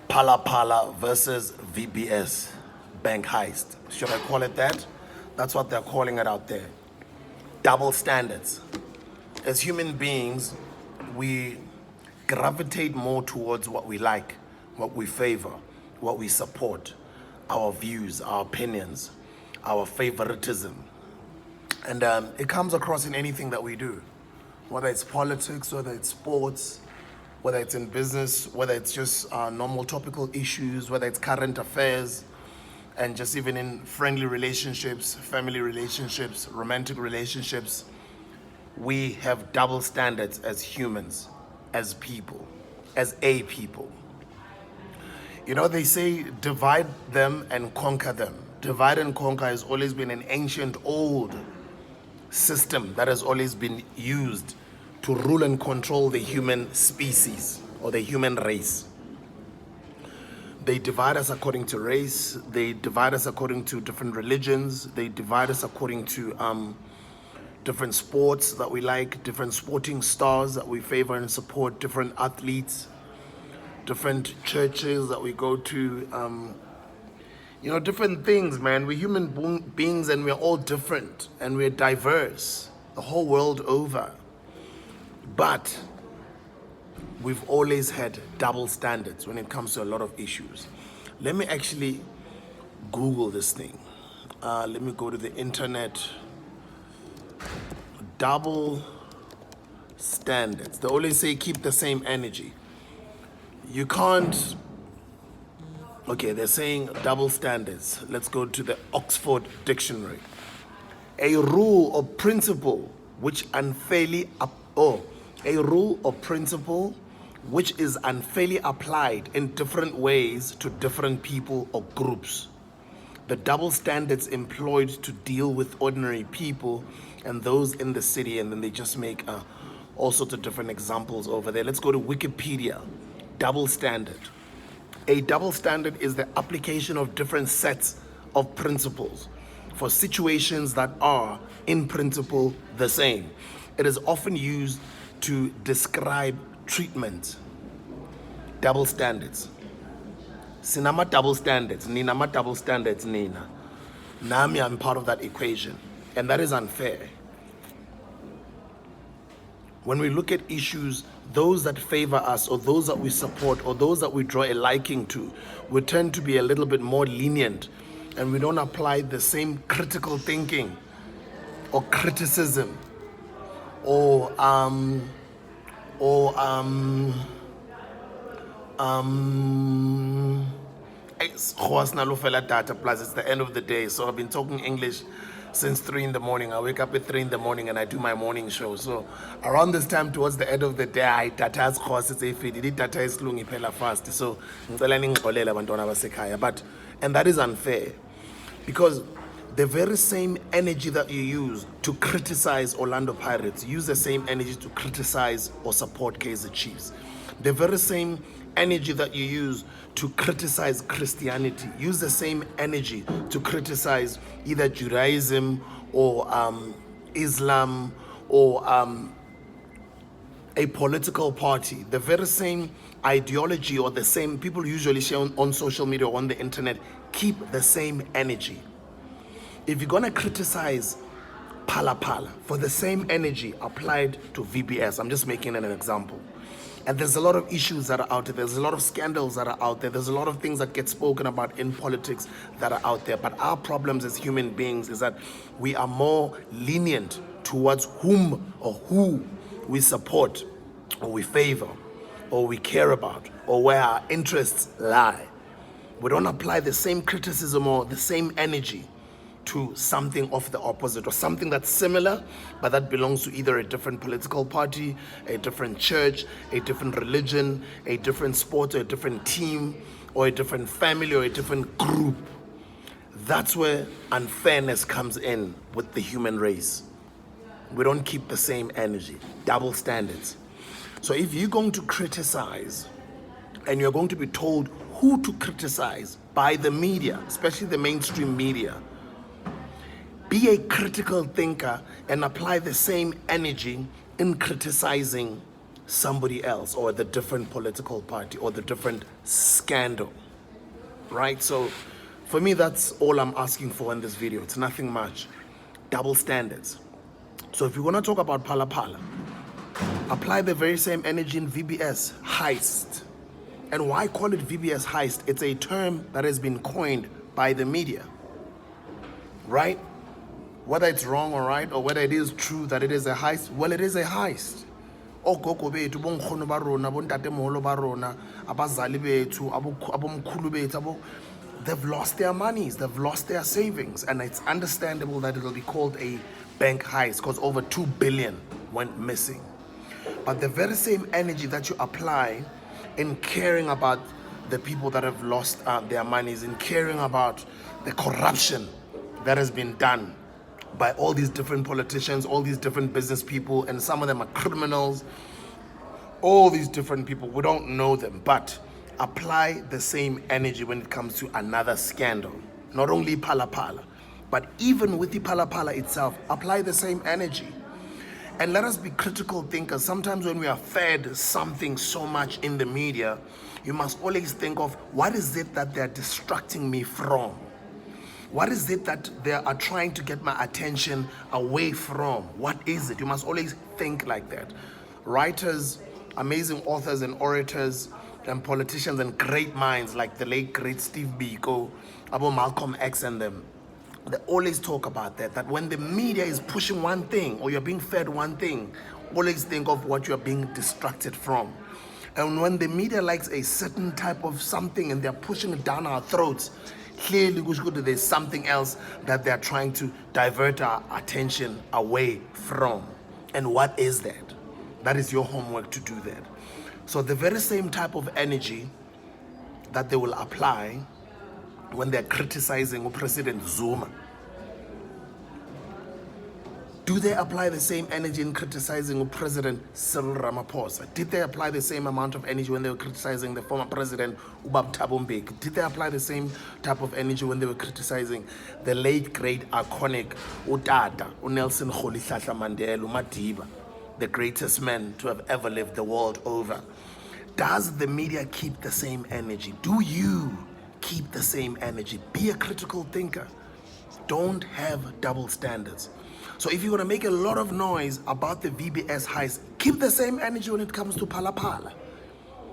PHALA versus VBS, bank heist. Should I call it that? That's what they're calling it out there. Double standards. As human beings, we gravitate more towards what we like, what we favor, what we support, our views, our opinions, our favoritism. And it comes across in anything that we do, whether it's politics, whether it's sports, whether it's in business, whether it's just normal topical issues, whether it's current affairs, and just even in friendly relationships, family relationships, romantic relationships. We have double standards as humans, as people, as a people. You know, they say divide them and conquer them. Divide and conquer has always been an ancient, old system that has always been used to rule and control the human species or the human race. They divide us according to race, they divide us according to different religions, they divide us according to different sports that we like, different sporting stars that we favor and support, different athletes, different churches that we go to, you know, different things, man. We're human beings and we're all different and we're diverse the whole world over. But we've always had double standards when it comes to a lot of issues. Let me actually Google this thing. Let me go to the internet. Double standards. They always say keep the same energy. You can't. Okay, they're saying double standards. Let's go to the Oxford Dictionary. A rule or principle which unfairly a rule or principle which is unfairly applied in different ways to different people or groups. The double standards employed to deal with ordinary people and those in the city, and then they just make all sorts of different examples over there. Let's go to Wikipedia. Double standard. A double standard is the application of different sets of principles for situations that are, in principle, the same. It is often used to describe treatment. Double standards. Sinama double standards. Ninama double standards, Nina. Nami, I'm part of that equation. And that is unfair. When we look at issues, those that favor us or those that we support or those that we draw a liking to, we tend to be a little bit more lenient and we don't apply the same critical thinking or criticism or it's the end of the day, so I've been talking English since 3 in the morning. I wake up at 3 in the morning and I do my morning show. So around this time towards the end of the day, I data's course it's a feed. Data is lungi pela fast. So but and that is unfair because the very same energy that you use to criticize Orlando Pirates, use the same energy to criticize or support Kaizer Chiefs. The very same energy that you use to criticize Christianity, use the same energy to criticize either Judaism or Islam or a political party. The very same ideology or the same people usually share on social media or on the internet keep the same energy. If you're gonna criticize PHALA for the same energy applied to VBS, I'm just making an example. And there's a lot of issues that are out there. There's a lot of scandals that are out there. There's a lot of things that get spoken about in politics that are out there. But our problems as human beings is that we are more lenient towards whom or who we support or we favor or we care about or where our interests lie. We don't apply the same criticism or the same energy to something of the opposite or something that's similar but that belongs to either a different political party, a different church, a different religion, a different sport or a different team or a different family or a different group. That's where unfairness comes in with the human race. We don't keep the same energy. Double standards. So if you're going to criticize and you're going to be told who to criticize by the media, especially the mainstream media, be a critical thinker and apply the same energy in criticizing somebody else or the different political party or the different scandal, right? So for me, that's all I'm asking for in this video. It's nothing much. Double standards. So if you want to talk about PHALA, apply the very same energy in VBS, HEIST. And why call it VBS HEIST? It's a term that has been coined by the media, right? Whether it's wrong or right, or whether it is true that it is a heist, well, it is a heist. Ogogo bethu, bonkgono ba rona, bontatemoholo ba rona, abazali bethu, abomkhulu bethu, they've lost their monies, they've lost their savings, and it's understandable that it'll be called a bank heist because over 2 billion went missing. But the very same energy that you apply in caring about the people that have lost their monies, in caring about the corruption that has been done by all these different politicians, all these different business people, and some of them are criminals, all these different people, we don't know them, but apply the same energy when it comes to another scandal. Not only PHALA, but even with the PHALA itself, apply the same energy. And let us be critical thinkers. Sometimes when we are fed something so much in the media, you must always think of, what is it that they're distracting me from? What is it that they are trying to get my attention away from? What is it? You must always think like that. Writers, amazing authors and orators and politicians and great minds like the late great Steve Biko, Abu Malcolm X and them, they always talk about that when the media is pushing one thing or you're being fed one thing, always think of what you're being distracted from. And when the media likes a certain type of something and they're pushing it down our throats, clearly there's something else that they're trying to divert our attention away from. And what is that? That is your homework to do that. So the very same type of energy that they will apply when they're criticizing President Zuma, do they apply the same energy in criticizing President Cyril Ramaphosa? Did they apply the same amount of energy when they were criticizing the former president Ubab Thabo Mbeki? Did they apply the same type of energy when they were criticizing the late great iconic Utata, Nelson Rolihlahla Mandela, Madiba, the greatest man to have ever lived the world over? Does the media keep the same energy? Do you keep the same energy? Be a critical thinker. Don't have double standards. So if you're going to make a lot of noise about the VBS heist, keep the same energy when it comes to PHALA.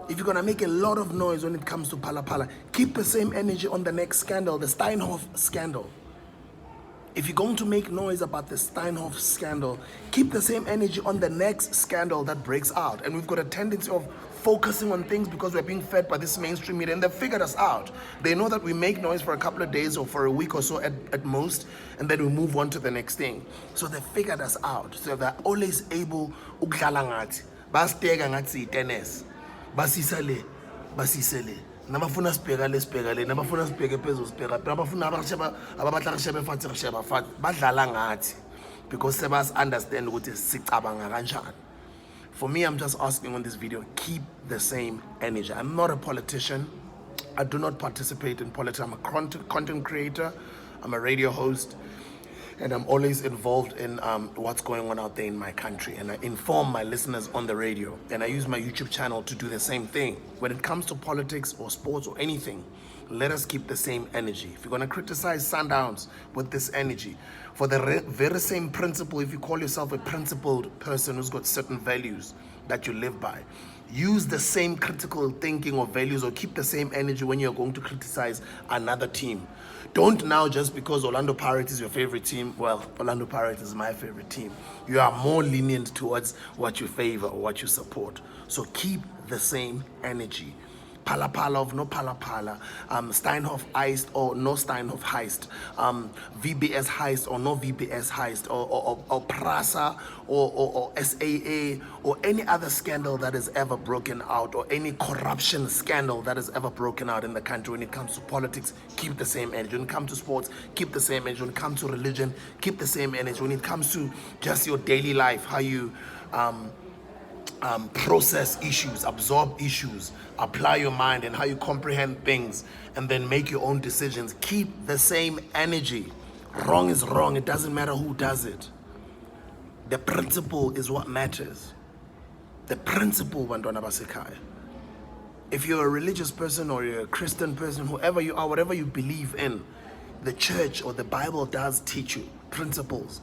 If you're going to make a lot of noise when it comes to PHALA, keep the same energy on the next scandal, the STEINHOFF scandal. If you're going to make noise about the STEINHOFF scandal, keep the same energy on the next scandal that breaks out. And we've got a tendency of focusing on things because we're being fed by this mainstream media, and they've figured us out. They know that we make noise for a couple of days or for a week or so at most, and then we move on to the next thing. So they figured us out. So they're always able ukudlala ngathi, basiteka ngathi tennis, basisale. Nabafuna sibheka lesibheka nabafuna sibheke phezulu sibheka nabafuna ababatla rishebe fathi risheba fathi badlala ngathi because sebas understand ukuthi sicabanga kanjani. For me, I'm just asking on this video, keep the same energy. I'm not a politician. I do not participate in politics. I'm a content creator. I'm a radio host. And I'm always involved in what's going on out there in my country. And I inform my listeners on the radio. And I use my YouTube channel to do the same thing. When it comes to politics or sports or anything, let us keep the same energy. If you're going to criticize Sundowns with this energy, for the very same principle, if you call yourself a principled person who's got certain values that you live by, use the same critical thinking or values, or keep the same energy when you're going to criticize another team. Don't now, just because Orlando Pirates is your favorite team, well, Orlando Pirates is my favorite team, you are more lenient towards what you favor or what you support. So keep the same energy. PHALA of no PHALA, STEINHOFF heist or no STEINHOFF heist, VBS heist or no VBS heist, or PRASA or SAA, or any other scandal that has ever broken out, or any corruption scandal that has ever broken out in the country. When it comes to politics, keep the same energy. When it comes to sports, keep the same energy. When it comes to religion, keep the same energy. When it comes to just your daily life, how you process issues, absorb issues, apply your mind, and how you comprehend things, and then make your own decisions, keep the same energy. Wrong is wrong. It doesn't matter who does it. The principle is what matters. The principle, bantwana basekhaya. If you're a religious person or you're a Christian person, whoever you are, whatever you believe in, the church or the Bible does teach you principles.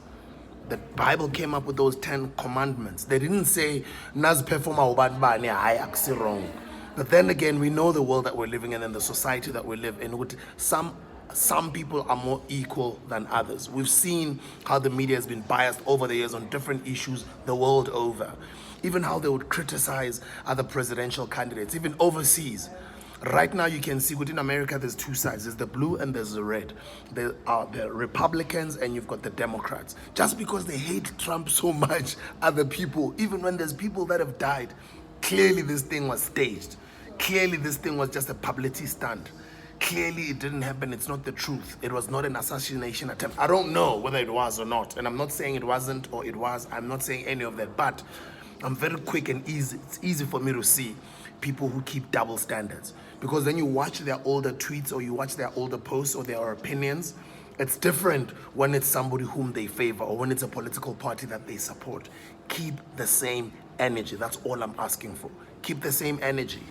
The Bible came up with those 10 commandments. They didn't say, Naz performa ubadbani, I aksi wrong. But then again, we know the world that we're living in and the society that we live in, which some people are more equal than others. We've seen how the media has been biased over the years on different issues the world over. Even how they would criticize other presidential candidates, even overseas. Right now you can see within America there's two sides. There's the blue and there's the red. There are the Republicans and you've got the Democrats. Just because they hate Trump so much, other people, even when there's people that have died, clearly this thing was staged. Clearly this thing was just a publicity stunt. Clearly it didn't happen. It's not the truth. It was not an assassination attempt. I don't know whether it was or not. And I'm not saying it wasn't or it was. I'm not saying any of that. But I'm very quick and easy. It's easy for me to see people who keep double standards. Because then you watch their older tweets or you watch their older posts or their opinions. It's different when it's somebody whom they favor or when it's a political party that they support. Keep the same energy. That's all I'm asking for. Keep the same energy.